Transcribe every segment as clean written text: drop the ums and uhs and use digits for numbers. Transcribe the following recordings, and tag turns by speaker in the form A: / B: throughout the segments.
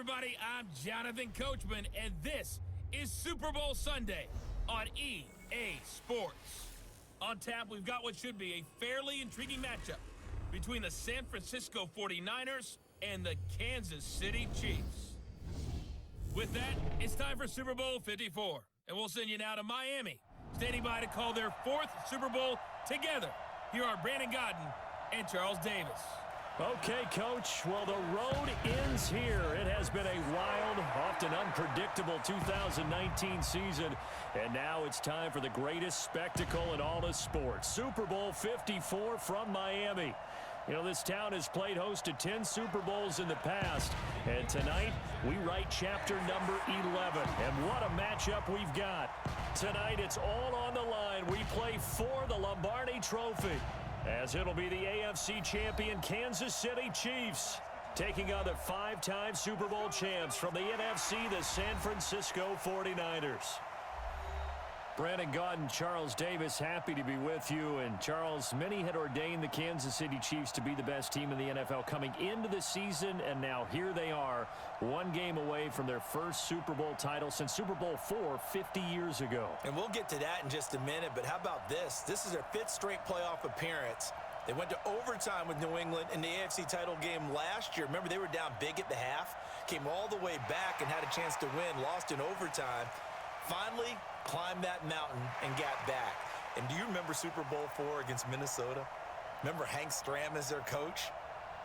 A: everybody, I'm Jonathan Coachman, and this is Super Bowl Sunday on EA Sports. On tap, we've got what should be a fairly intriguing matchup between the San Francisco 49ers and the Kansas City Chiefs. With that, it's time for Super Bowl 54, and we'll send you now to Miami, standing by to call their fourth Super Bowl together. Here are Brandon Godden and Charles Davis.
B: Okay, Coach. Well, the road ends here. It has been a wild, often unpredictable 2019 season, and now it's time for the greatest spectacle in all of sports. Super Bowl 54 from Miami. You know, this town has played host to 10 Super Bowls in the past, and tonight we write chapter number 11. And what a matchup we've got. Tonight it's all on the line. We play for the Lombardi Trophy, as it'll be the AFC champion Kansas City Chiefs taking on the five-time Super Bowl champs from the NFC, the San Francisco 49ers. Brandon Godden, Charles Davis, happy to be with you. And Charles, many had ordained the Kansas City Chiefs to be the best team in the NFL coming into the season, and now here they are, one game away from their first Super Bowl title since Super Bowl IV 50 years ago.
C: And we'll get to that in just a minute, but how about this? This is their fifth straight playoff appearance. They went to overtime with New England in the AFC title game last year. Remember, they were down big at the half, came all the way back and had a chance to win, lost in overtime. Finally climbed that mountain and got back. And do you remember Super Bowl IV against Minnesota? Remember Hank Stram as their coach?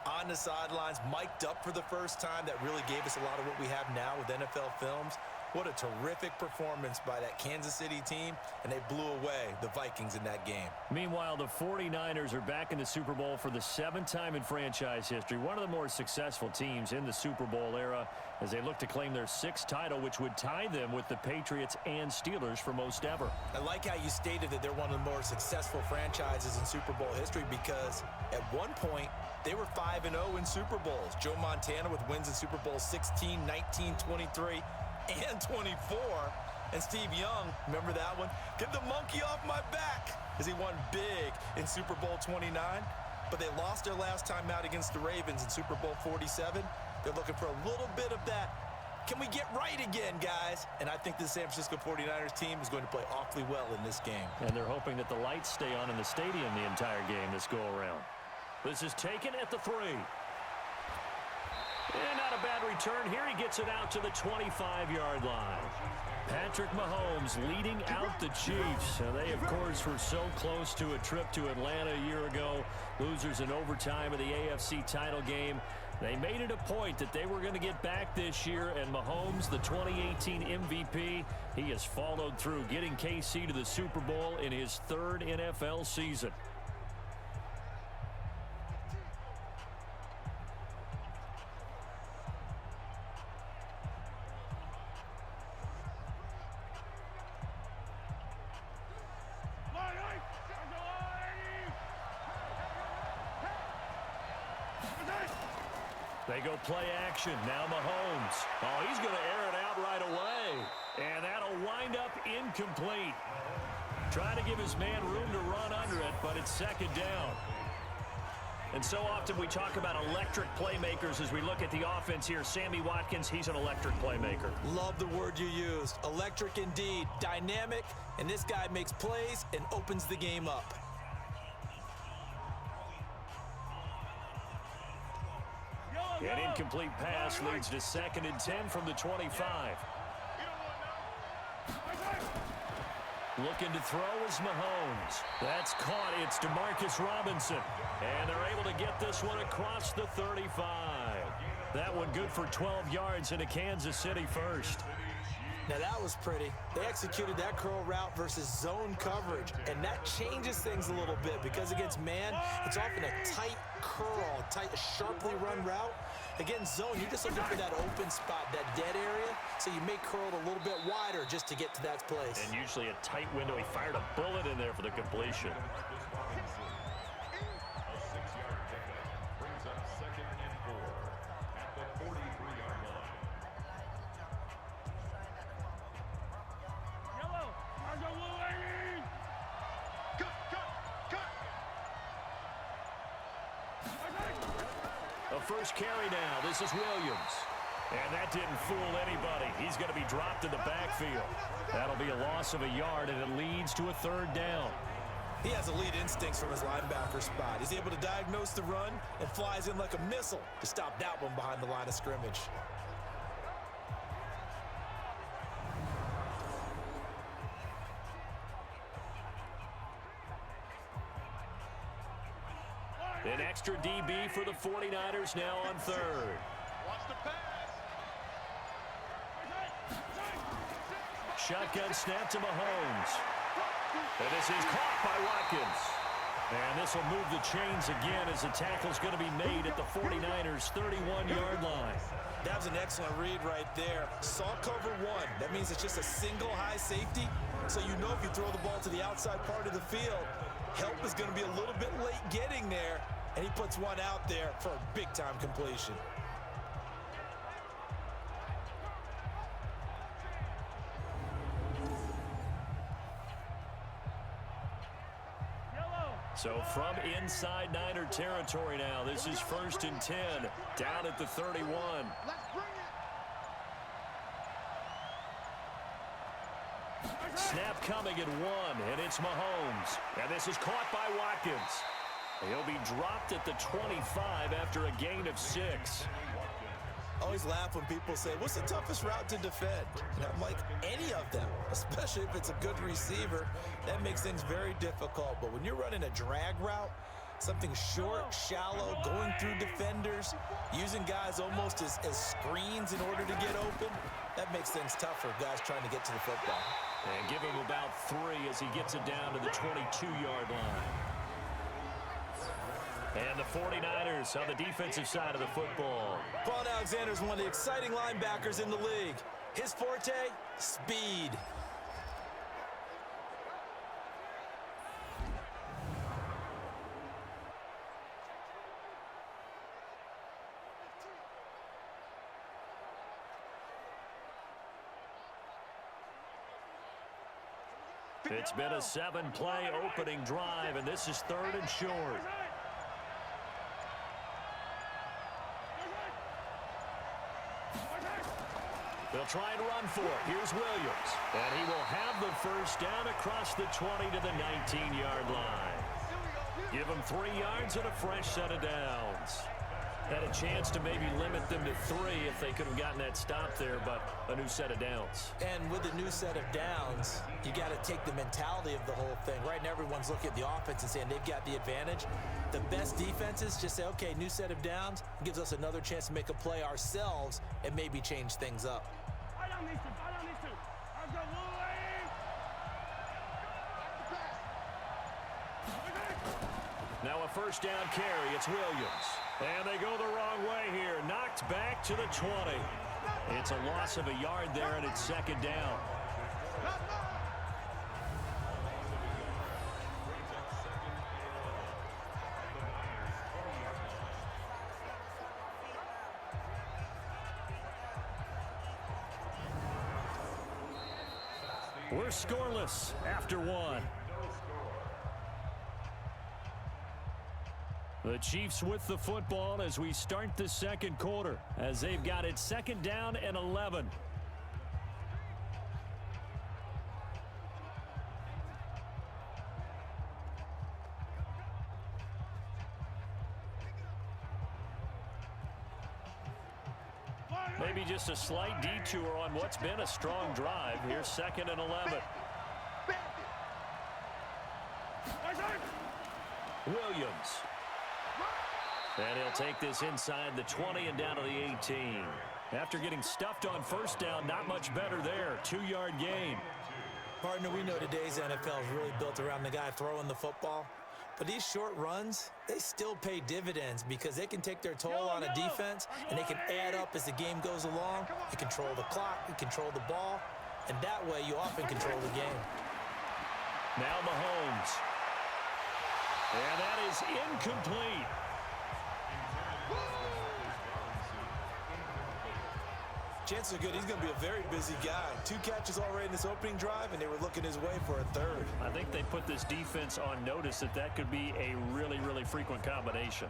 C: On the sidelines, mic'd up for the first time. That really gave us a lot of what we have now with NFL films. What a terrific performance by that Kansas City team, and they blew away the Vikings in that game.
B: Meanwhile, the 49ers are back in the Super Bowl for the seventh time in franchise history. One of the more successful teams in the Super Bowl era as they look to claim their sixth title, which would tie them with the Patriots and Steelers for most ever.
C: I like how you stated that they're one of the more successful franchises in Super Bowl history because at one point, they were 5-0 in Super Bowls. Joe Montana with wins in Super Bowl 16, 19, 23, and 24. And Steve Young, remember that one? Get the monkey off my back as he won big in Super Bowl 29. But they lost their last time out against the Ravens in Super Bowl 47. They're looking for a little bit of that. Can we get right again, guys? And I think the San Francisco 49ers team is going to play awfully well in this game.
B: And they're hoping that the lights stay on in the stadium the entire game this go-around. This is taken at the 3. And not a bad return here. He gets it out to the 25-yard line. Patrick Mahomes leading out the Chiefs. They, of course, were so close to a trip to Atlanta a year ago. Losers in overtime of the AFC title game. They made it a point that they were going to get back this year, and Mahomes, the 2018 MVP, he has followed through, getting KC to the Super Bowl in his third NFL season. They go play action. Now Mahomes. Oh, he's going to air it out right away. And that'll wind up incomplete. Trying to give his man room to run under it, but it's second down. And so often we talk about electric playmakers as we look at the offense here. Sammy Watkins, he's an electric playmaker.
C: Love the word you used. Electric indeed. Dynamic. And this guy makes plays and opens the game up.
B: An incomplete pass leads to 2nd and 10 from the 25. Looking to throw is Mahomes. That's caught. It's DeMarcus Robinson. And they're able to get this one across the 35. That one good for 12 yards into Kansas City first.
C: Now that was pretty. They executed that curl route versus zone coverage, and that changes things a little bit because against man, it's often a tight curl, a sharply run route. Against zone, you're just looking for that open spot, that dead area, so you may curl it a little bit wider just to get to that place.
B: And usually a tight window. He fired a bullet in there for the completion. First carry now. This is Williams. And that didn't fool anybody. He's going to be dropped in the backfield. That'll be a loss of a yard, and it leads to a third down.
C: He has elite instincts from his linebacker spot. He's able to diagnose the run and flies in like a missile to stop that one behind the line of scrimmage.
B: An extra DB for the 49ers now on third. Shotgun snap to Mahomes. And this is caught by Watkins. And this will move the chains again as the tackle's going to be made at the 49ers' 31-yard line.
C: That was an excellent read right there. Saw cover one. That means it's just a single high safety. So you know if you throw the ball to the outside part of the field, help is going to be a little bit late getting there. And he puts one out there for a big-time completion.
B: So from inside Niner territory now, this is 1st and 10, down at the 31. Snap coming at 1, and it's Mahomes. And this is caught by Watkins. He'll be dropped at the 25 after a gain of 6.
C: I always laugh when people say, what's the toughest route to defend? And I'm like, any of them, especially if it's a good receiver. That makes things very difficult. But when you're running a drag route, something short, shallow, going through defenders, using guys almost as screens in order to get open, that makes things tough for guys trying to get to the football.
B: And give him about 3 as he gets it down to the 22-yard line. And the 49ers on the defensive side of the football.
C: Paul Alexander is one of the exciting linebackers in the league. His forte, speed.
B: It's been a 7-play opening drive, and this is 3rd and short. They'll try and run for it. Here's Williams. And he will have the first down across the 20 to the 19-yard line. Give him 3 yards and a fresh set of downs. Had a chance to maybe limit them to 3 if they could have gotten that stop there, but a new set of downs.
C: And with a new set of downs, you got to take the mentality of the whole thing. Right now, everyone's looking at the offense and saying they've got the advantage. The best defenses just say, okay, new set of downs, gives us another chance to make a play ourselves and maybe change things up.
B: Now a first down carry. It's Williams. And they go the wrong way here. Knocked back to the 20. It's a loss of a yard there, and it's 2nd down. We're scoreless after 1. The Chiefs with the football as we start the 2nd quarter, as they've got it 2nd down and 11. Maybe just a slight detour on what's been a strong drive. Here's 2nd and 11. Williams. And he'll take this inside the 20 and down to the 18. After getting stuffed on first down, not much better there. 2-yard gain.
C: Partner, we know today's NFL is really built around the guy throwing the football. But these short runs, they still pay dividends because they can take their toll on a defense and they can add up as the game goes along. You control the clock, you control the ball, and that way you often control the game.
B: Now Mahomes. And that is incomplete.
C: Chances are good he's going to be a very busy guy. 2 catches already in this opening drive, and they were looking his way for a 3rd.
B: I think they put this defense on notice that that could be a really, really frequent combination.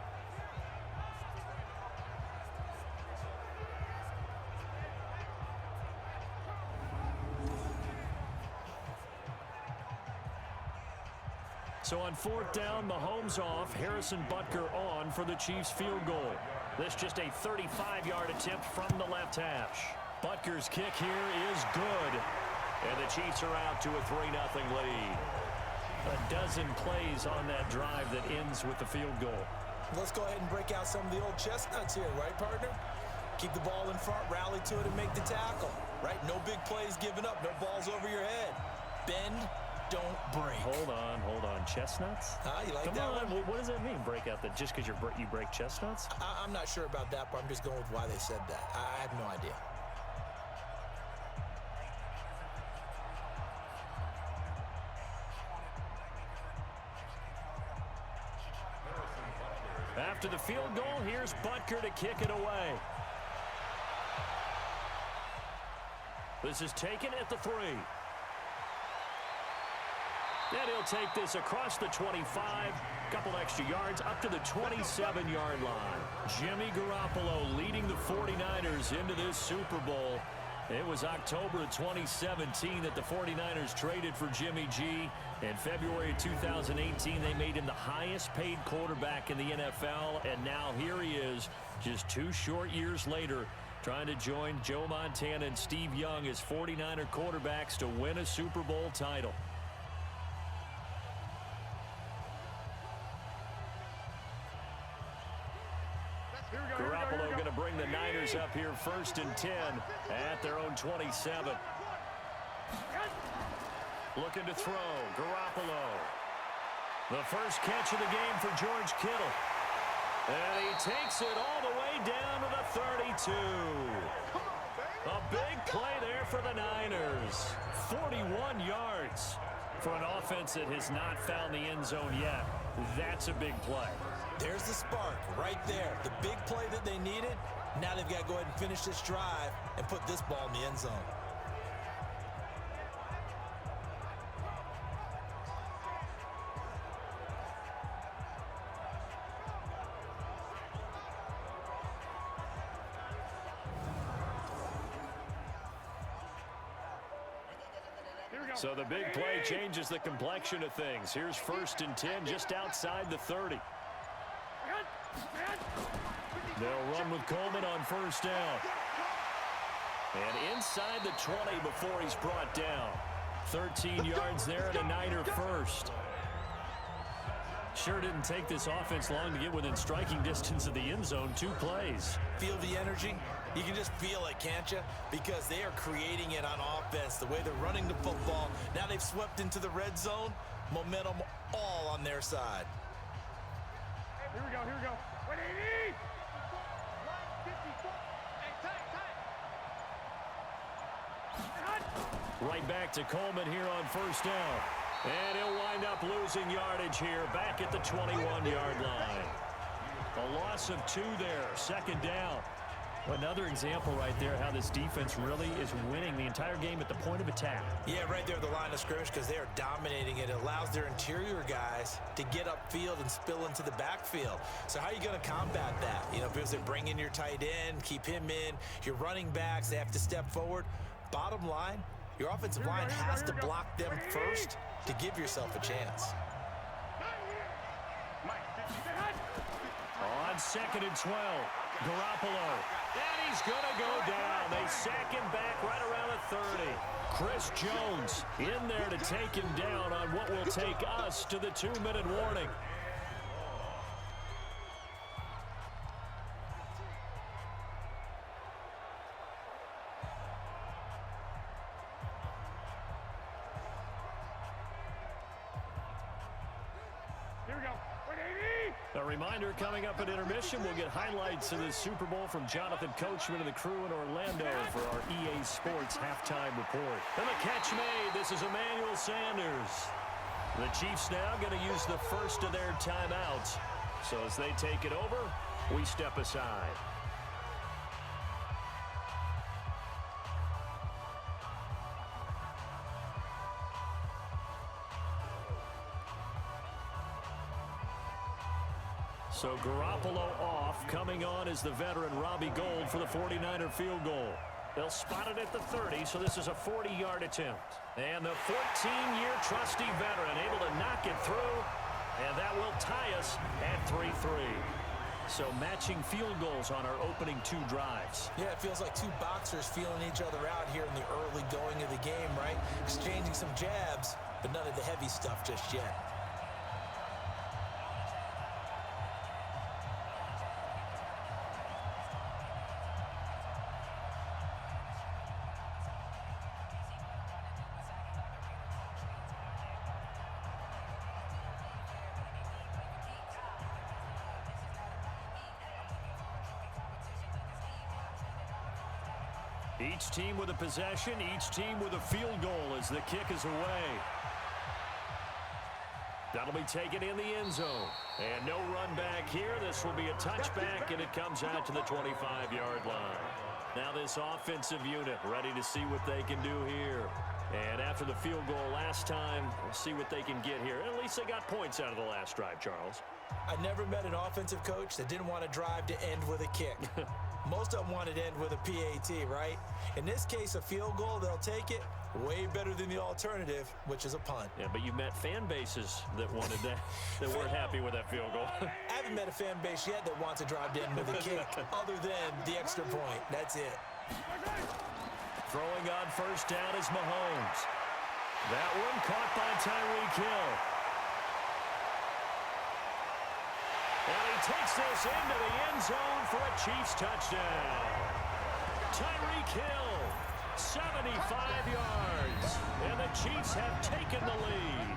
B: So on 4th down, Mahomes off, Harrison Butker on for the Chiefs field goal. This just a 35-yard attempt from the left hash. Butker's kick here is good. And the Chiefs are out to a 3-0 lead. A dozen plays on that drive that ends with the field goal.
C: Let's go ahead and break out some of the old chestnuts here, right, partner? Keep the ball in front, rally to it, and make the tackle, right? No big plays given up, no balls over your head. Bend, don't break.
B: Hold on. Chestnuts?
C: You like
B: Come
C: that
B: on.
C: one?
B: What does that mean, break out that just because you break chestnuts?
C: I'm not sure about that, but I'm just going with why they said that. I have no idea.
B: After the field goal, here's Butker to kick it away. This is taken at the 3. And he'll take this across the 25, couple extra yards, up to the 27-yard line. Jimmy Garoppolo leading the 49ers into this Super Bowl. It was October of 2017 that the 49ers traded for Jimmy G. In February of 2018, they made him the highest-paid quarterback in the NFL. And now here he is, just 2 short years later, trying to join Joe Montana and Steve Young as 49er quarterbacks to win a Super Bowl title. Garoppolo going to bring the Niners up here 1st and 10 at their own 27. Looking to throw, Garoppolo. The first catch of the game for George Kittle. And he takes it all the way down to the 32. A big play there for the Niners. 41 yards for an offense that has not found the end zone yet. That's a big play.
C: There's the spark right there. The big play that they needed. Now they've got to go ahead and finish this drive and put this ball in the end zone.
B: So the big play changes the complexion of things. Here's 1st and 10 just outside the 30. They'll run with Coleman on 1st down. And inside the 20 before he's brought down. 13 yards there and a Niner first. Sure didn't take this offense long to get within striking distance of the end zone. 2 plays.
C: Feel the energy? You can just feel it, can't you? Because they are creating it on offense, the way they're running the football. Now they've swept into the red zone. Momentum all on their side.
D: Here we go. 180!
B: Right back to Coleman here on 1st down. And he'll wind up losing yardage here back at the 21-yard line. A loss of 2 there, 2nd down. Another example right there how this defense really is winning the entire game at the point of attack.
C: Yeah, right there at the line of scrimmage because they are dominating it. It allows their interior guys to get upfield and spill into the backfield. So how are you going to combat that? You know, because they bring in your tight end, keep him in. Your running backs, they have to step forward. Bottom line, your offensive line has to block them first to give yourself a chance.
B: On 2nd and 12, Garoppolo. And he's going to go down. They sack him back right around the 30. Chris Jones in there to take him down on what will take us to the 2-minute warning. A reminder, coming up at intermission, we'll get highlights of the Super Bowl from Jonathan Coachman and the crew in Orlando for our EA Sports halftime report. And the catch made. This is Emmanuel Sanders. The Chiefs now going to use the first of their timeouts. So as they take it over, we step aside. So Garoppolo off. Coming on is the veteran Robbie Gould for the 49er field goal. They'll spot it at the 30, so this is a 40-yard attempt. And the 14-year trusty veteran able to knock it through, and that will tie us at 3-3. So matching field goals on our opening 2 drives.
C: Yeah, it feels like 2 boxers feeling each other out here in the early going of the game, right? Exchanging some jabs, but none of the heavy stuff just yet.
B: Each team with a possession, each team with a field goal as the kick is away. That'll be taken in the end zone. And no run back here. This will be a touchback, and it comes out to the 25-yard line. Now this offensive unit ready to see what they can do here. And after the field goal last time, we'll see what they can get here. At least they got points out of the last drive, Charles.
C: I never met an offensive coach that didn't want to drive to end with a kick. Most of them wanted to end with a PAT, right? In this case, a field goal, they'll take it. Way better than the alternative, which is a punt.
B: Yeah, but you met fan bases that wanted that, that weren't happy with that field goal.
C: I haven't met a fan base yet that wants to drive to end with a kick, other than the extra point. That's it.
B: Throwing on first down is Mahomes. That one caught by Tyreek Hill. And he takes this into the end zone for a Chiefs touchdown. Tyreek Hill, 75 yards. And the Chiefs have taken the lead.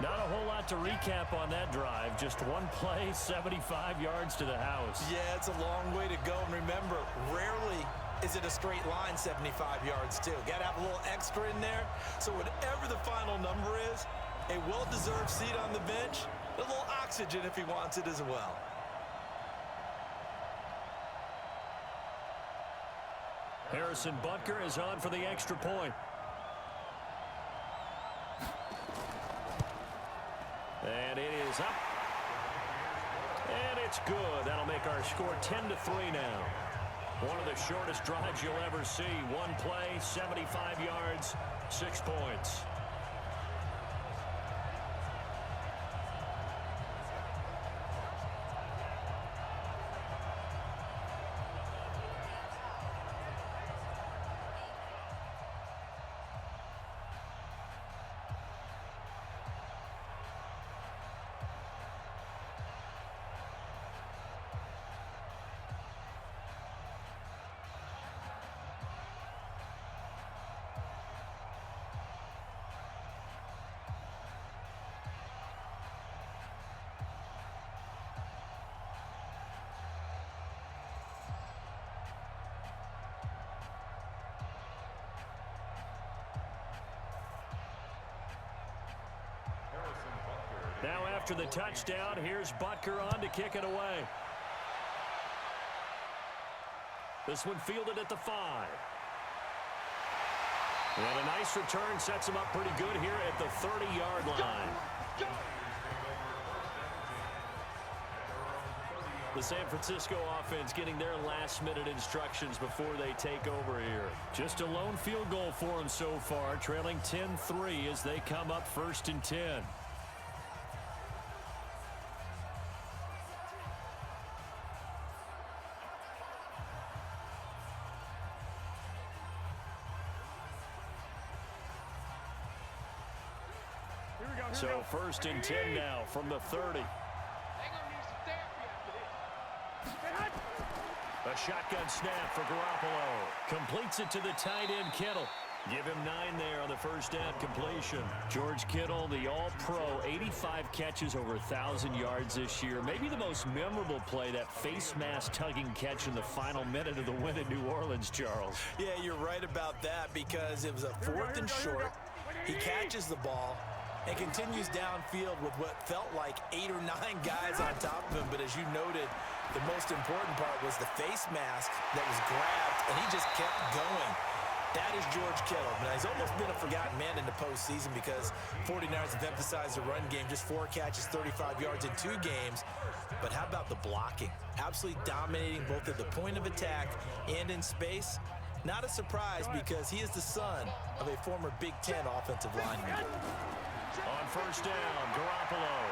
B: Not a whole lot to recap on that drive. Just one play, 75 yards to the house.
C: Yeah, it's a long way to go. And remember, rarely is it a straight line 75 yards, too. Got to have a little extra in there. So whatever the final number is, a well-deserved seat on the bench, a little oxygen if he wants it as well.
B: Harrison Butker is on for the extra point. And it is up. And it's good. That'll make our score 10-3 now. One of the shortest drives you'll ever see. One play, 75 yards, 6 points. Now after the touchdown, here's Butker on to kick it away. This one fielded at the 5. And a nice return sets him up pretty good here at the 30-yard line. The San Francisco offense getting their last-minute instructions before they take over here. Just a lone field goal for them so far, trailing 10-3 as they come up 1st and 10. So 1st and 10 now from the 30. A shotgun snap for Garoppolo. Completes it to the tight end, Kittle. Give him 9 there on the first down completion. George Kittle, the all-pro, 85 catches, over 1,000 yards this year. Maybe the most memorable play, that face mask tugging catch in the final minute of the win in New Orleans, Charles.
C: Yeah, you're right about that because it was a 4th and short. He catches the ball and continues downfield with what felt like 8 or 9 guys on top of him. But as you noted, the most important part was the face mask that was grabbed, and he just kept going. That is George Kittle. Now, he's almost been a forgotten man in the postseason because 49ers have emphasized the run game, just 4 catches, 35 yards in 2 games. But how about the blocking? Absolutely dominating both at the point of attack and in space. Not a surprise because he is the son of a former Big Ten offensive lineman.
B: On first down, Garoppolo.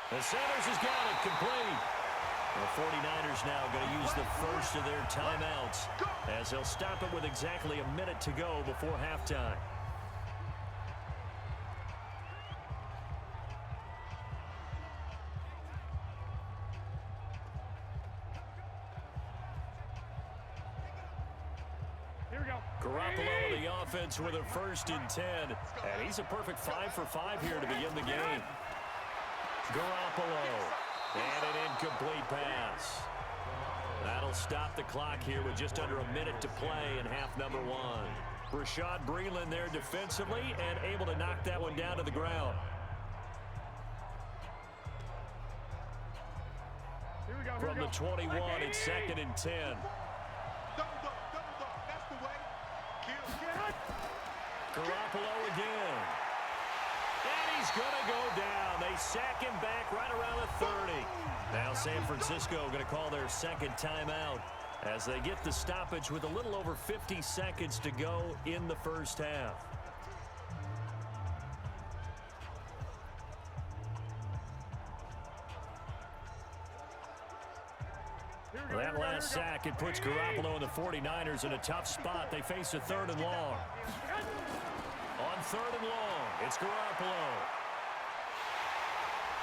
B: The Sounders has got it complete. The 49ers now going to use the first of their timeouts as they'll stop it with exactly a minute to go before halftime.
D: Here we go.
B: Garoppolo on the offense with a 1st and 10. And he's a perfect 5 for 5 here to begin the game. Garoppolo. And an incomplete pass. That'll stop the clock here with just under a minute to play in half number 1. Rashad Breeland there defensively and able to knock that one down to the ground.
D: Here we go.
B: From the 21, it's 2nd and 10.
D: That's the way.
B: Garoppolo again. And he's going to go down. They sack him back right around the 30. Now San Francisco going to call their 2nd timeout as they get the stoppage with a little over 50 seconds to go in the first half. That last sack, it puts Garoppolo and the 49ers in a tough spot. They face a 3rd and long. On 3rd and long, it's Garoppolo.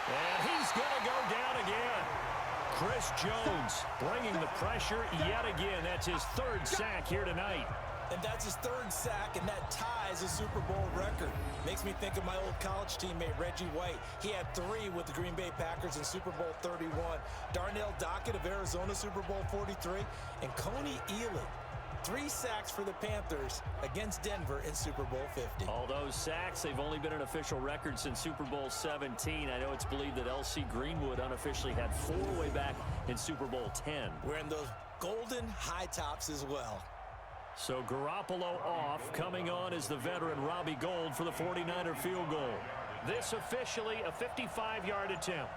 B: And he's going to go down again. Chris Jones bringing the pressure yet again. That's his 3rd sack here tonight.
C: And that's his 3rd sack, and that ties a Super Bowl record. Makes me think of my old college teammate, Reggie White. He had 3 with the Green Bay Packers in Super Bowl 31. Darnell Dockett of Arizona, Super Bowl 43. And Coney Ealy, 3 sacks for the Panthers against Denver in Super Bowl 50.
B: All those sacks, they've only been an official record since Super Bowl 17. I know it's believed that L.C. Greenwood unofficially had 4 way back in Super Bowl 10.
C: Wearing those golden high tops as well.
B: So Garoppolo off. Coming on is the veteran Robbie Gould for the 49er field goal. This officially a 55-yard attempt.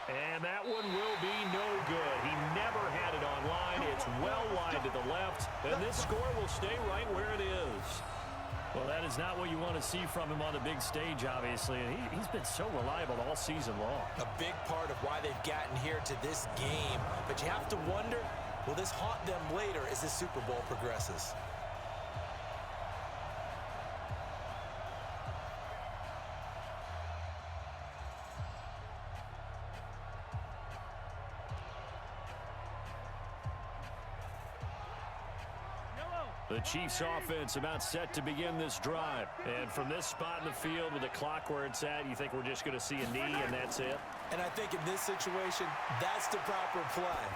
B: And that one will be no good. He never had it on line. It's well wide to the left. And this score will stay right where it is. Well, that is not what you want to see from him on the big stage, obviously. And he's been so reliable all season long.
C: A big part of why they've gotten here to this game. But you have to wonder, will this haunt them later as this Super Bowl progresses?
B: The Chiefs offense about set to begin this drive. And from this spot in the field with the clock where it's at, you think we're just going to see a knee and that's it?
C: And I think in this situation, that's the proper play.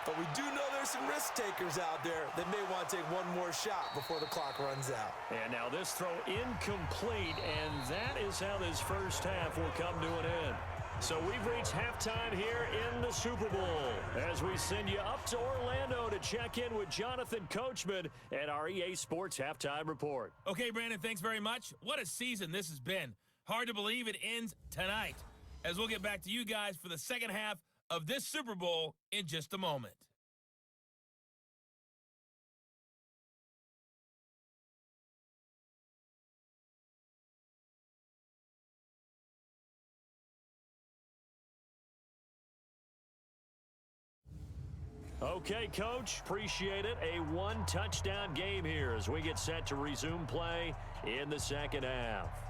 C: But we do know there's some risk takers out there that may want to take one more shot before the clock runs out.
B: And now this throw incomplete, and that is how this first half will come to an end. So we've reached halftime here in the Super Bowl as we send you up to Orlando to check in with Jonathan Coachman at our EA Sports Halftime Report.
A: Okay, Brandon, thanks very much. What a season this has been. Hard to believe it ends tonight, as we'll get back to you guys for the second half of this Super Bowl in just a moment.
B: Okay, Coach, appreciate it. A 1-touchdown game here as we get set to resume play in the second half.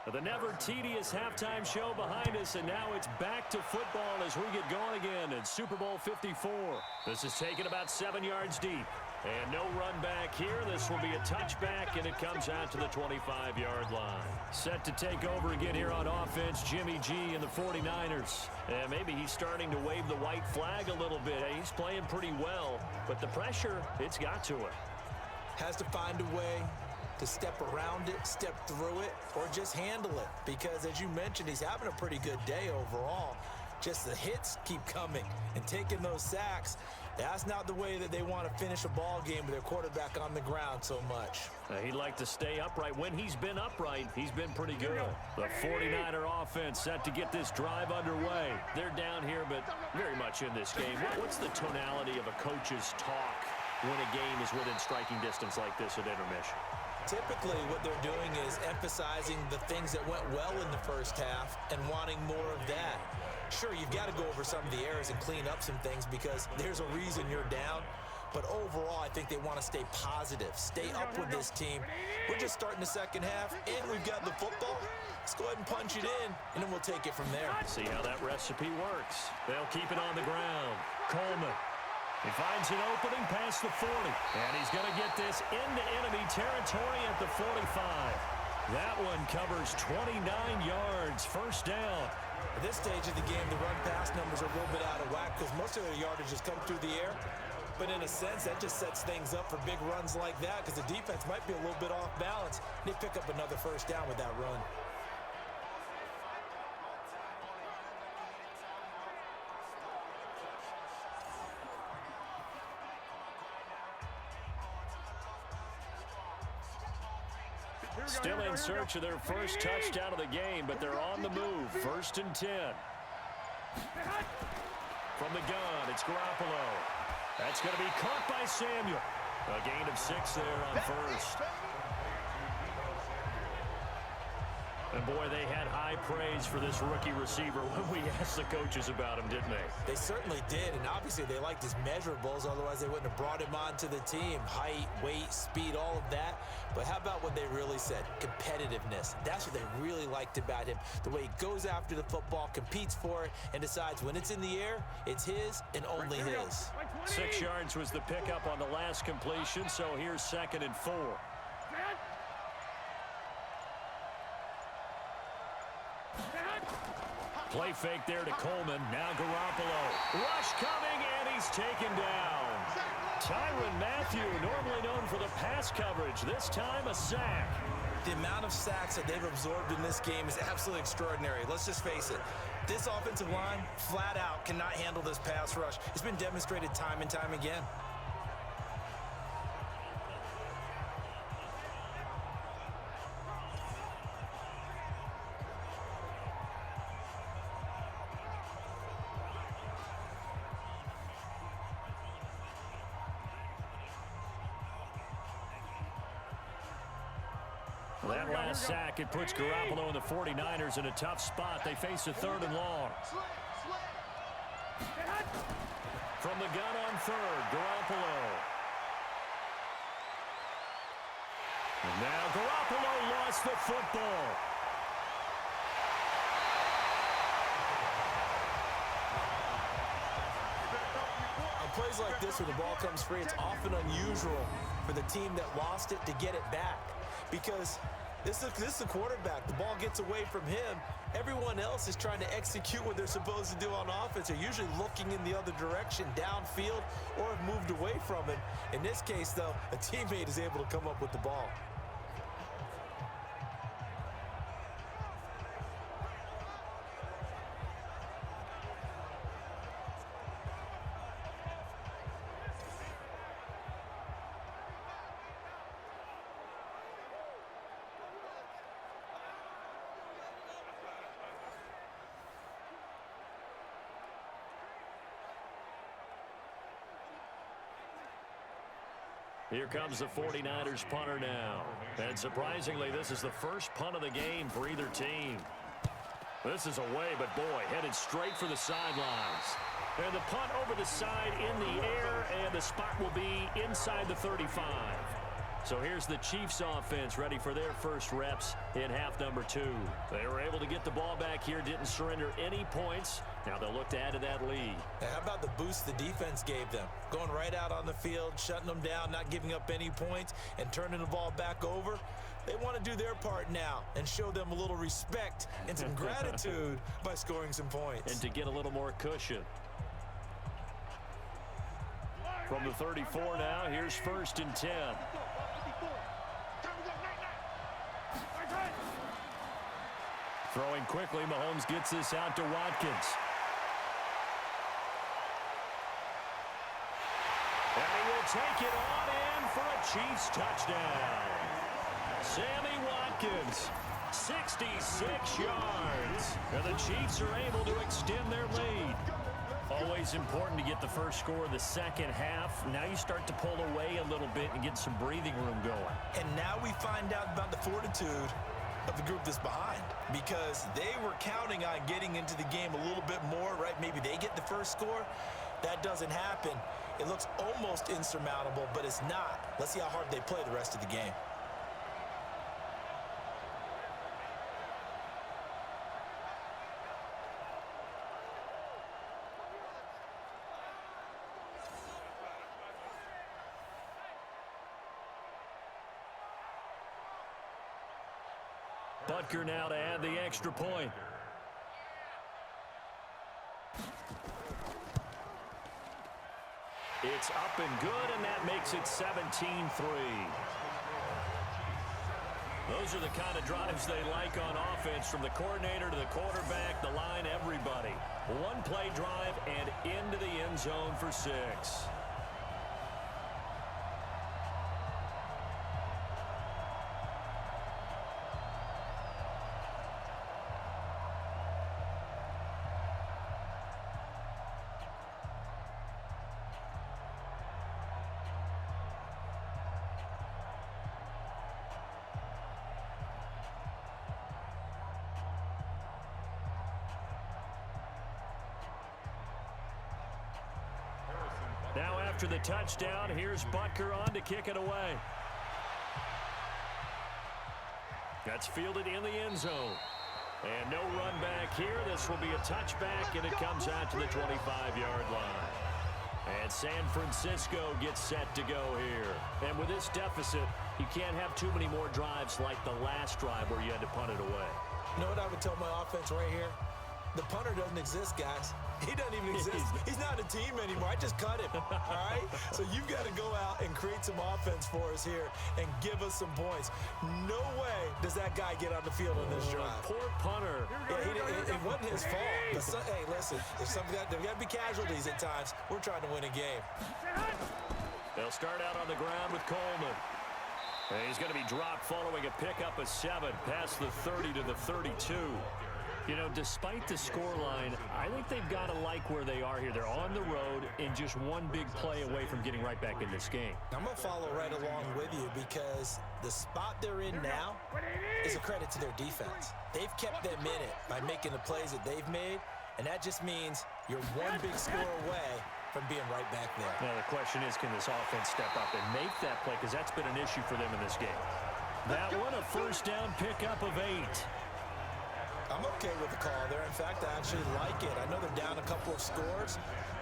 B: The never tedious halftime show behind us, and now it's back to football as we get going again in Super Bowl 54. This is taken about 7 yards deep. And no run back here. This will be a touchback, and it comes out to the 25-yard line. Set to take over again here on offense, Jimmy G and the 49ers. And maybe he's starting to wave the white flag a little bit. He's playing pretty well, but the pressure, it's got to him.
C: Has to find a way to step around it, step through it, or just handle it. Because, as you mentioned, he's having a pretty good day overall. Just the hits keep coming and taking those sacks. That's not the way that they want to finish a ball game with their quarterback on the ground so much.
B: He'd like to stay upright. When he's been upright, he's been pretty good. The 49er offense set to get this drive underway. They're down here, but very much in this game. What's the tonality of a coach's talk when a game is within striking distance like this at intermission?
C: Typically, what they're doing is emphasizing the things that went well in the first half and wanting more of that. Sure, you've got to go over some of the errors and clean up some things because there's a reason you're down. But overall, I think they want to stay positive, stay up with this team. We're just starting the second half, and we've got the football. Let's go ahead and punch it in, and then we'll take it from there.
B: See how that recipe works. They'll keep it on the ground. Coleman. He finds an opening past the 40, and he's going to get this into enemy territory at the 45. That one covers 29 yards, first down.
C: At this stage of the game, the run-pass numbers are a little bit out of whack because most of their yardage has come through the air. But in a sense, that just sets things up for big runs like that because the defense might be a little bit off balance. They pick up another first down with that run.
B: Still in search of their first touchdown of the game, but they're on the move. 1st and 10. From the gun, it's Garoppolo. That's going to be caught by Samuel. A gain of 6 there on first. And boy, they had high praise for this rookie receiver when we asked the coaches about him, didn't they?
C: They certainly did, and obviously they liked his measurables, otherwise they wouldn't have brought him onto the team. Height, weight, speed, all of that. But how about what they really said? Competitiveness. That's what they really liked about him. The way he goes after the football, competes for it, and decides when it's in the air, it's his and only his.
B: 6 yards was the pickup on the last completion, so here's 2nd and 4. Play fake there to Coleman. Now Garoppolo. Rush coming, and he's taken down. Tyrann Mathieu, normally known for the pass coverage. This time a sack.
C: The amount of sacks that they've absorbed in this game is absolutely extraordinary. Let's just face it. This offensive line, flat out, cannot handle this pass rush. It's been demonstrated time and time again.
B: That last sack, it puts Garoppolo and the 49ers in a tough spot. They face a 3rd and long. From the gun on 3rd, Garoppolo. And now Garoppolo lost the football.
C: On plays like this where the ball comes free, it's often unusual for the team that lost it to get it back. Because this is the quarterback. The ball gets away from him. Everyone else is trying to execute what they're supposed to do on offense. They're usually looking in the other direction, downfield, or have moved away from it. In this case, though, a teammate is able to come up with the ball.
B: Here comes the 49ers punter now. And surprisingly, this is the first punt of the game for either team. This is away, but boy, headed straight for the sidelines. And the punt over the side in the air, and the spot will be inside the 35. So here's the Chiefs offense ready for their first reps in half number 2. They were able to get the ball back here, didn't surrender any points. Now they'll look to add to that lead.
C: Now, how about the boost the defense gave them? Going right out on the field, shutting them down, not giving up any points, and turning the ball back over. They want to do their part now and show them a little respect and some gratitude by scoring some points.
B: And to get a little more cushion. From the 34 now, here's 1st and 10. Throwing quickly, Mahomes gets this out to Watkins. And he will take it on in for a Chiefs touchdown. Sammy Watkins, 66 yards. And the Chiefs are able to extend their lead. Always important to get the first score of the second half. Now you start to pull away a little bit and get some breathing room going.
C: And now we find out about the fortitude of the group that's behind, because they were counting on getting into the game a little bit more, right? Maybe they get the first score. That doesn't happen. It looks almost insurmountable, but it's not. Let's see how hard they play the rest of the game.
B: Butker now to add the extra point. It's up and good, and that makes it 17-3. Those are the kind of drives they like on offense, from the coordinator to the quarterback, the line, everybody. One play drive and into the end zone for 6. Now after the touchdown, here's Butker on to kick it away. That's fielded in the end zone. And no run back here. This will be a touchback, and it comes out to the 25-yard line. And San Francisco gets set to go here. And with this deficit, you can't have too many more drives like the last drive where you had to punt it away.
C: You know what I would tell my offense right here? The punter doesn't exist, guys. He doesn't even exist. He's not a team anymore. I just cut him, all right? So you've got to go out and create some offense for us here and give us some points. No way does that guy get on the field on this drive.
B: Poor punter.
C: Yeah, it wasn't his fault. Hey, listen, there's got to be casualties at times. We're trying to win a game.
B: They'll start out on the ground with Coleman. And he's going to be dropped following a pickup of 7 past the 30 to the 32. You know, despite the scoreline, I think they've got to like where they are here. They're on the road and just one big play away from getting right back in this game.
C: I'm going to follow right along with you, because the spot they're in now is a credit to their defense. They've kept them in it by making the plays that they've made, and that just means you're one big score away from being right back there.
B: Now, the question is, can this offense step up and make that play? Because that's been an issue for them in this game. That one, a first down pickup of 8.
C: I'm okay with the call there. In fact, I actually like it. I know they're down a couple of scores,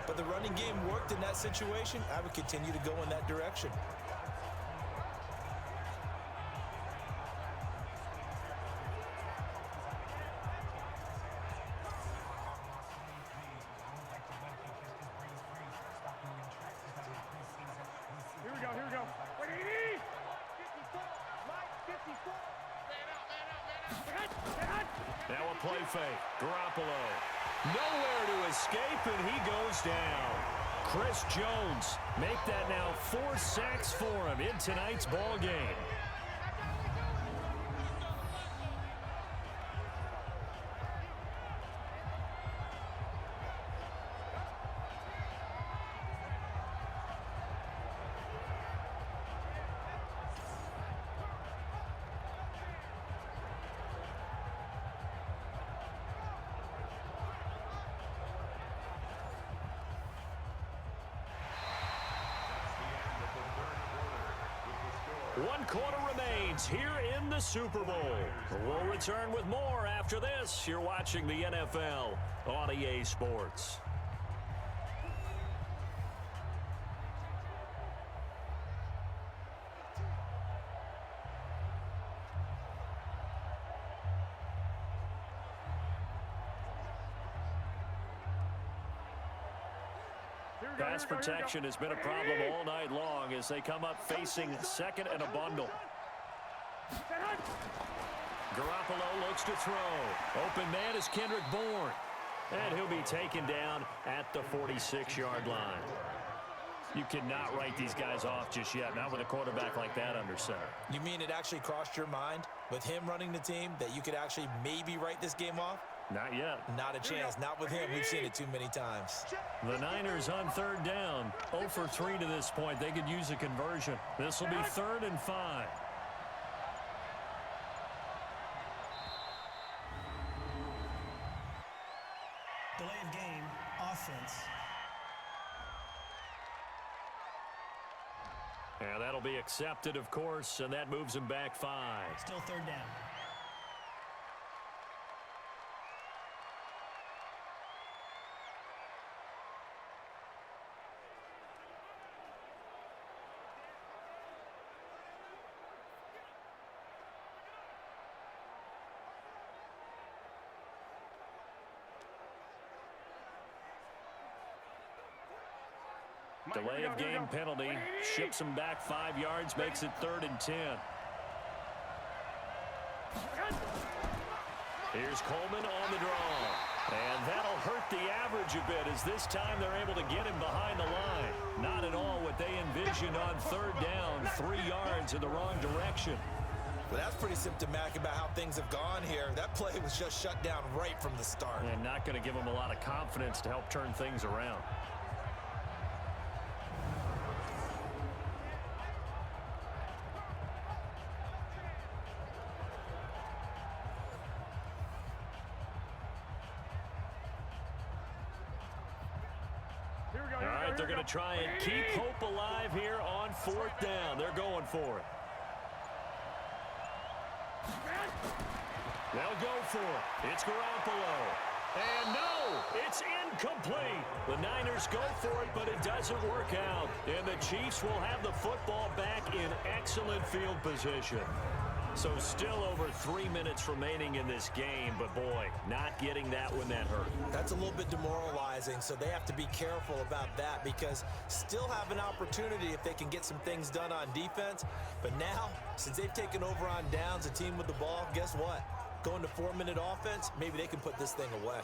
C: but the running game worked in that situation. I would continue to go in that direction.
D: Here we go, here we go. Wait, 80! 54, Mike, 54.
B: Now a play fake. Garoppolo. Nowhere to escape, and he goes down. Chris Jones make that now 4 sacks for him in tonight's ball game. One quarter remains here in the Super Bowl. We'll return with more after this. You're watching the NFL on EA Sports. Pass protection has been a problem all night long as they come up facing second and a bundle. Garoppolo looks to throw. Open man is Kendrick Bourne. And he'll be taken down at the 46-yard line. You cannot write these guys off just yet, not with a quarterback like that under center.
C: You mean it actually crossed your mind with him running the team that you could actually maybe write this game off?
B: Not yet.
C: Not a chance. Not with him. We've seen it too many times.
B: The Niners on third down. 0 for 3 to this point. They could use a conversion. This will be 3rd and 5.
E: Delay of game, offense.
B: And that'll be accepted, of course, and that moves them back 5.
E: Still 3rd down.
B: Delay of game penalty. Ships them back 5 yards, makes it 3rd and 10. Here's Coleman on the draw. And that'll hurt the average a bit as this time they're able to get him behind the line. Not at all what they envisioned on 3rd down. 3 yards in the wrong direction.
C: Well, that's pretty symptomatic about how things have gone here. That play was just shut down right from the start.
B: And not going to give them a lot of confidence to help turn things around. All right, they're going to try and keep hope alive here on 4th down. They're going for it. They'll go for it. It's Garoppolo. And no, it's incomplete. The Niners go for it, but it doesn't work out. And the Chiefs will have the football back in excellent field position. So still over 3 minutes remaining in this game, but boy, not getting that when that hurt.
C: That's a little bit demoralizing, so they have to be careful about that because still have an opportunity if they can get some things done on defense. But now, since they've taken over on downs, a team with the ball, guess what? Going to 4-minute offense, maybe they can put this thing away.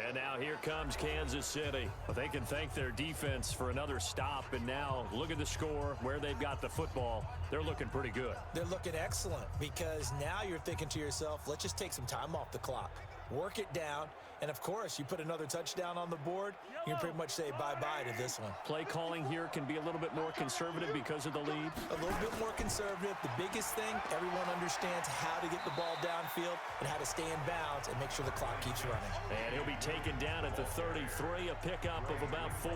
B: And now here comes Kansas City. But they can thank their defense for another stop. And now look at the score, where they've got the football. They're looking pretty good.
C: They're looking excellent because now you're thinking to yourself, let's just take some time off the clock. Work it down. And, of course, you put another touchdown on the board, you can pretty much say bye-bye to this one.
B: Play calling here can be a little bit more conservative because of the lead.
C: A little bit more conservative. The biggest thing, everyone understands how to get the ball downfield and how to stay in bounds and make sure the clock keeps running.
B: And he'll be taken down at the 33, a pickup of about 4.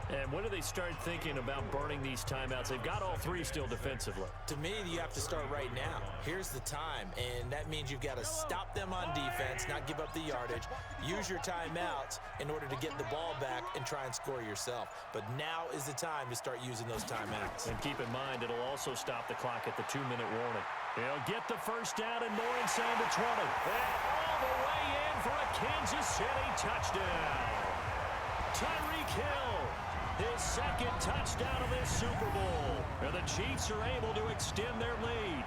B: And when do they start thinking about burning these timeouts? They've got all 3 still defensively.
C: To me, you have to start right now. Here's the time, and that means you've got to stop them on defense, not give up the yardage, use your timeouts in order to get the ball back and try and score yourself. But now is the time to start using those timeouts.
B: And keep in mind, it'll also stop the clock at the 2-minute warning. He'll get the first down and more inside the 20. And all the way in for a Kansas City touchdown. Tyreek Hill. His 2nd touchdown of this Super Bowl. And the Chiefs are able to extend their lead.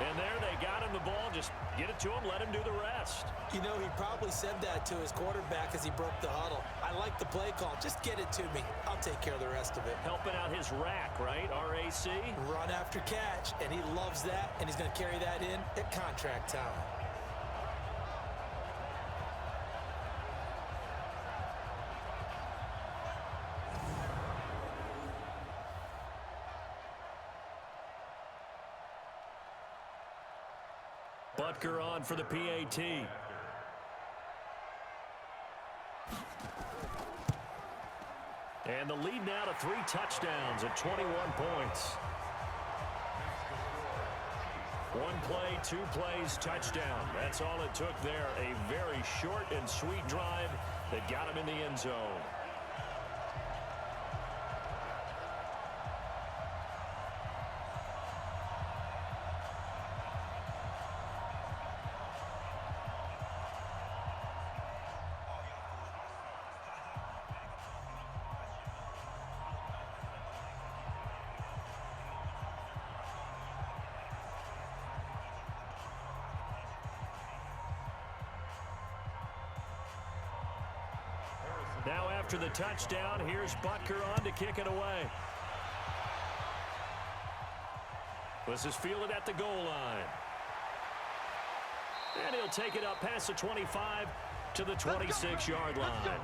B: And there they got him the ball. Just get it to him, let him do the rest.
C: You know, he probably said that to his quarterback as he broke the huddle. I like the play call. Just get it to me. I'll take care of the rest of it.
B: Helping out his rack, right? RAC?
C: Run after catch. And he loves that. And he's going to carry that in at contract time.
B: Butker on for the PAT. And the lead now to 3 touchdowns at 21 points. One play, 2 plays, touchdown. That's all it took there. A very short and sweet drive that got him in the end zone. Now after the touchdown, here's Butker on to kick it away. This is fielded at the goal line. And he'll take it up past the 25 to the 26-yard line.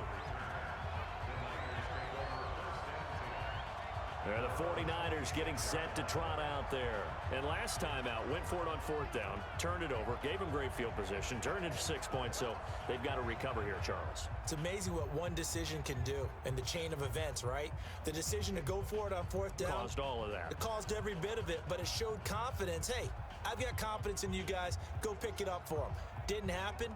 B: They're the 49ers getting set to trot out there. And last time out, went for it on 4th down, turned it over, gave them great field position, turned it to 6 points, so they've got to recover here, Charles.
C: It's amazing what one decision can do in the chain of events, right? The decision to go for it on 4th down.
B: Caused all of that.
C: It caused every bit of it, but it showed confidence. Hey, I've got confidence in you guys. Go pick it up for them. Didn't happen.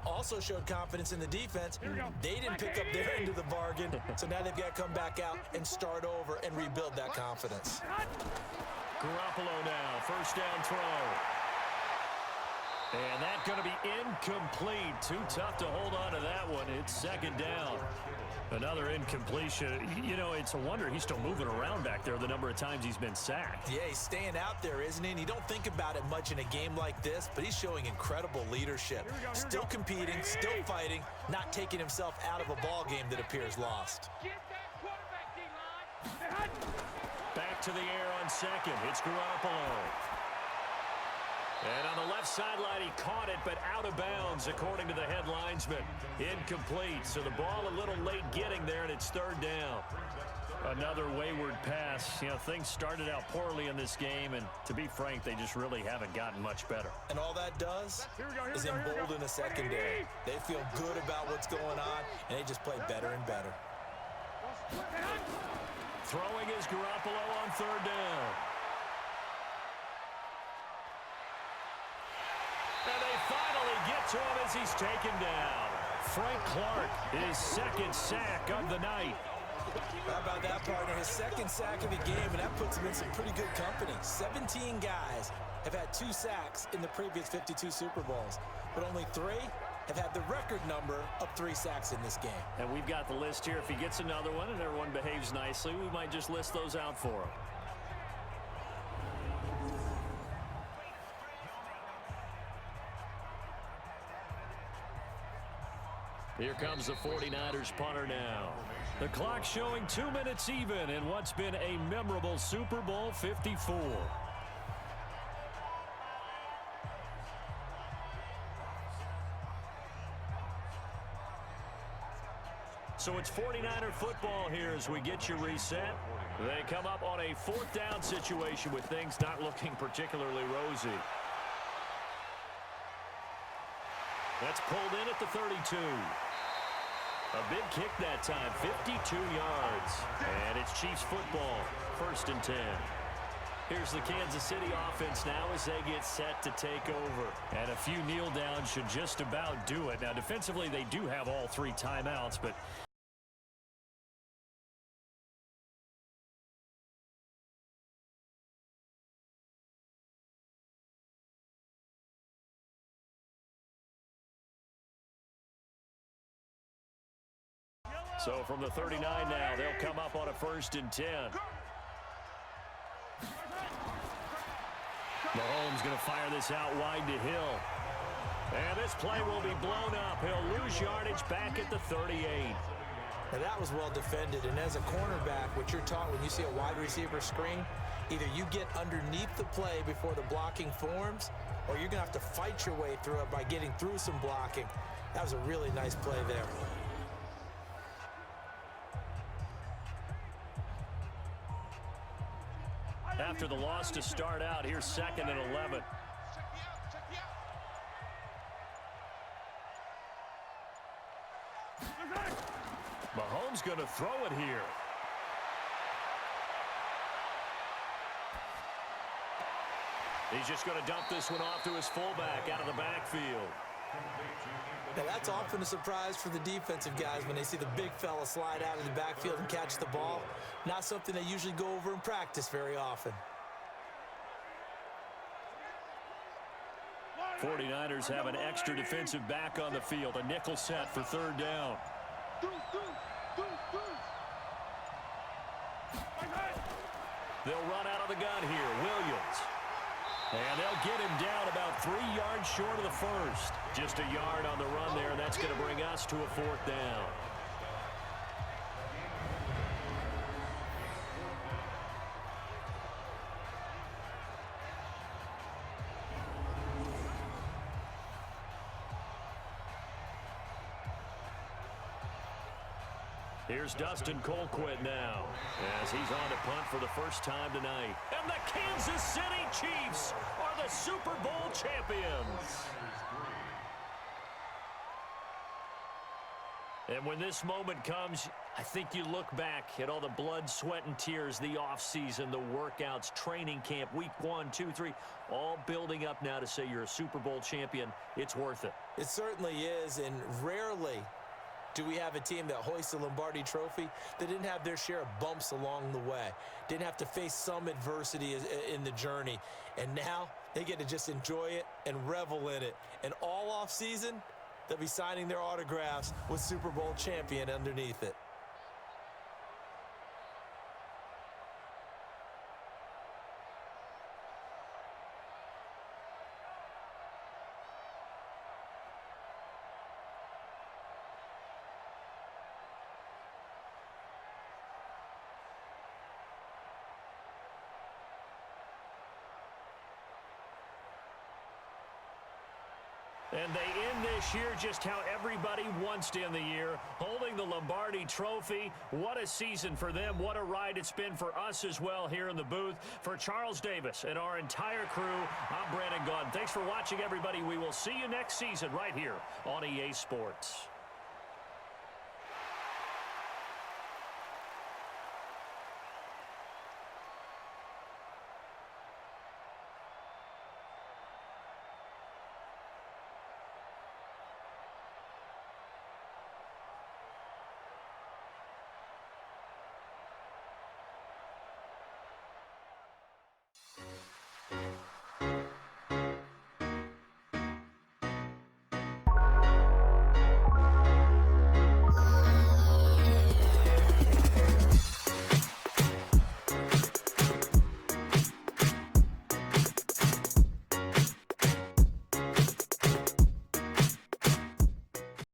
C: Also showed confidence in the defense. They didn't pick up their end of the bargain, so now they've got to come back out and start over and rebuild that confidence.
B: Garoppolo now, first down throw. And that's going to be incomplete. Too tough to hold on to that one. It's 2nd down. Another incompletion. You know, it's a wonder he's still moving around back there the number of times he's been sacked.
C: Yeah, he's staying out there, isn't he? And you don't think about it much in a game like this, but he's showing incredible leadership. Still competing, still fighting, not taking himself out of a ball game that appears lost.
B: Back to the air on 2nd. It's Garoppolo. And on the left sideline, he caught it, but out of bounds, according to the head linesman. Incomplete, so the ball a little late getting there, and it's 3rd down. Another wayward pass. You know, things started out poorly in this game, and to be frank, they just really haven't gotten much better.
C: And all that does is embolden a secondary. They feel good about what's going on, and they just play better and better.
B: Throwing is Garoppolo on 3rd down. And they finally get to him as he's taken down. Frank Clark, his 2nd sack of the night.
C: How about that, partner? His 2nd sack of the game, and that puts him in some pretty good company. 17 guys have had 2 sacks in the previous 52 Super Bowls, but only 3 have had the record number of 3 sacks in this game.
B: And we've got the list here. If he gets another one and everyone behaves nicely, we might just list those out for him. Here comes the 49ers punter now. The clock showing 2 minutes even in what's been a memorable Super Bowl 54. So it's 49er football here as we get you reset. They come up on a 4th down situation with things not looking particularly rosy. That's pulled in at the 32. A big kick that time, 52 yards. And it's Chiefs football, 1st and 10. Here's the Kansas City offense now as they get set to take over. And a few kneel downs should just about do it. Now, defensively, they do have all 3 timeouts, but so from the 39 now, they'll come up on a 1st and 10. Mahomes going to fire this out wide to Hill. And this play will be blown up. He'll lose yardage back at the 38.
C: Now that was well defended, and as a cornerback, what you're taught when you see a wide receiver screen, either you get underneath the play before the blocking forms, or you're going to have to fight your way through it by getting through some blocking. That was a really nice play there.
B: After the loss to start out, here's 2nd and 11. Mahomes going to throw it here. He's just going to dump this one off to his fullback out of the backfield.
C: Now, that's often a surprise for the defensive guys when they see the big fella slide out of the backfield and catch the ball. Not something they usually go over in practice very often.
B: 49ers have an extra defensive back on the field. A nickel set for third down. They'll run out of the gun here. Williams. And they'll get him down about 3 yards short of the first. Just a yard on the run there, and that's going to bring us to a fourth down. Here's Dustin Colquitt now, as he's on to punt for the first time tonight. And the Kansas City Chiefs are the Super Bowl champions. And when this moment comes, I think you look back at all the blood, sweat, and tears, the offseason, the workouts, training camp, week 1, 2, 3, all building up now to say you're a Super Bowl champion. It's worth it.
C: It certainly is, and rarely do we have a team that hoists the Lombardi Trophy that didn't have their share of bumps along the way, didn't have to face some adversity in the journey, and now they get to just enjoy it and revel in it. And all off season, they'll be signing their autographs with Super Bowl champion underneath it.
B: And they end this year just how everybody wants to end the year, holding the Lombardi Trophy. What a season for them. What a ride it's been for us as well here in the booth. For Charles Davis and our entire crew, I'm Brandon Gaudin. Thanks for watching, everybody. We will see you next season right here on EA Sports.